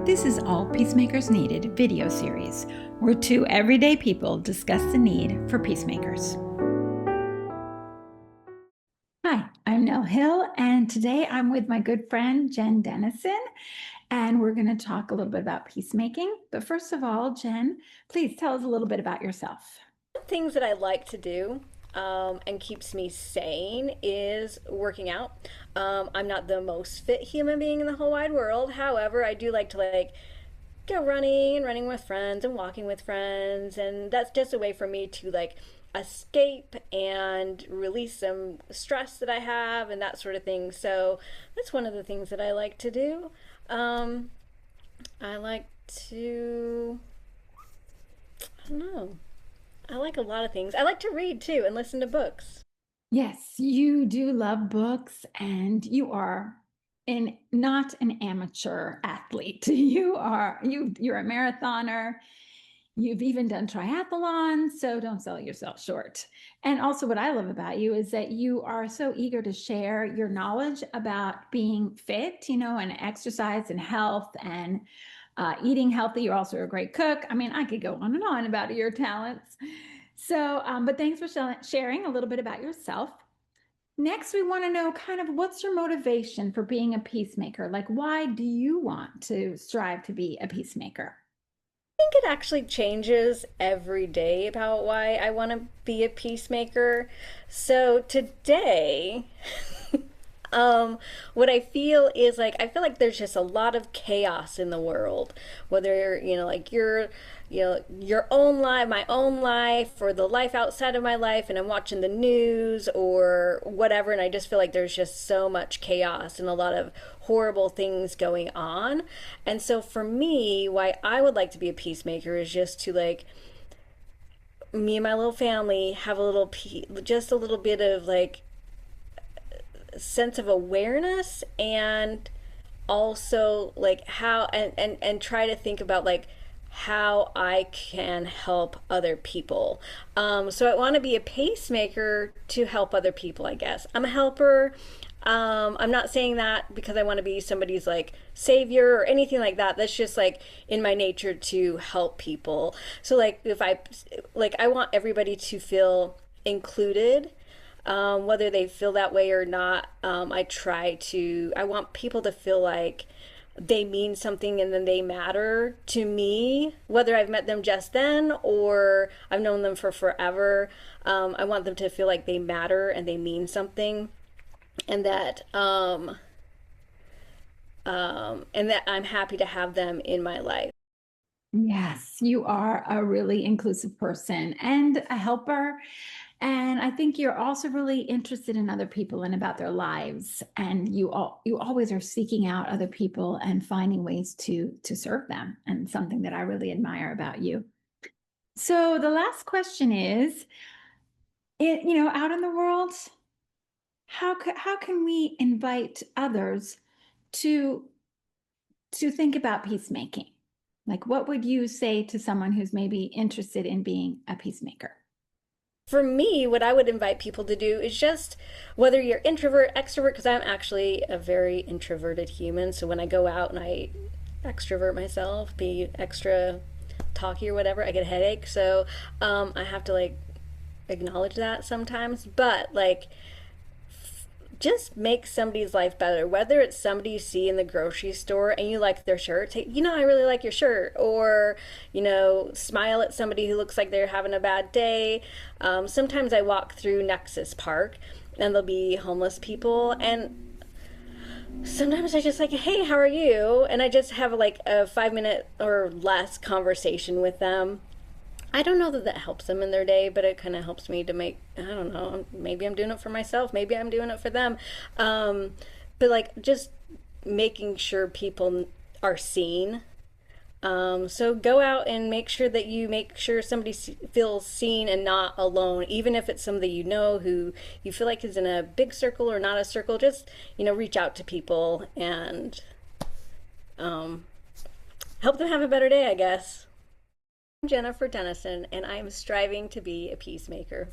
This is All Peacemakers Needed video series, where two everyday people discuss the need for peacemakers. Hi, I'm Nell Hill, and today I'm with my good friend Jen Denison, and we're going to talk a little bit about peacemaking. But first of all, Jen, please tell us a little bit about yourself. Things that I like to do and keeps me sane is working out. I'm not the most fit human being in the whole wide world. However, I do like to go running and running with friends and walking with friends, and that's just a way for me to escape and release some stress that I have and that sort of thing. So that's one of the things that I like to do. I like to, I don't know. I like a lot of things. I like to read too and listen to books. Yes, you do love books, and you are not an amateur athlete. You're a marathoner. You've even done triathlons, so don't sell yourself short. And also, what I love about you is that you are so eager to share your knowledge about being fit, and exercise and health and eating healthy. You're also a great cook. I mean, I could go on and on about your talents. So, but thanks for sharing a little bit about yourself. Next, we want to know kind of what's your motivation for being a peacemaker? Like, why do you want to strive to be a peacemaker? I think it actually changes every day about why I want to be a peacemaker. So today, what I feel is I feel like there's just a lot of chaos in the world, whether your own life, my own life, or the life outside of my life, and I'm watching the news or whatever, and I just feel like there's just so much chaos and a lot of horrible things going on. And so for me, why I would like to be a peacemaker is just to me and my little family have just a little bit of sense of awareness, and also how and try to think about how I can help other people. So I want to be a pacemaker to help other people, I guess. I'm a helper. I'm not saying that because I want to be somebody's savior or anything like that. That's just in my nature to help people. So if I want everybody to feel included, whether they feel that way or not. I want people to feel like they mean something and then they matter to me, whether I've met them just then or I've known them for forever. I want them to feel like they matter and they mean something, and that I'm happy to have them in my life. Yes, you are a really inclusive person and a helper. And I think you're also really interested in other people and about their lives. And you always are seeking out other people and finding ways to serve them. And something that I really admire about you. So the last question is, out in the world, how can we invite others to think about peacemaking? Like, what would you say to someone who's maybe interested in being a peacemaker? For me, what I would invite people to do is just, whether you're introvert, extrovert, because I'm actually a very introverted human. So when I go out and I extrovert myself, be extra talky or whatever, I get a headache. So I have to acknowledge that sometimes. But just make somebody's life better, whether it's somebody you see in the grocery store and you like their shirt. Say, I really like your shirt. Or smile at somebody who looks like they're having a bad day. Sometimes I walk through Nexus Park and there'll be homeless people, and sometimes I just hey, how are you, and I just have a 5 minute or less conversation with them. I don't know that that helps them in their day, but it kind of helps me to I don't know, maybe I'm doing it for myself, maybe I'm doing it for them. But just making sure people are seen. So go out and make sure that you make sure somebody feels seen and not alone, even if it's somebody who you feel like is in a big circle or not a circle. Just, reach out to people and help them have a better day, I guess. I'm Jennifer Denison, and I am striving to be a peacemaker.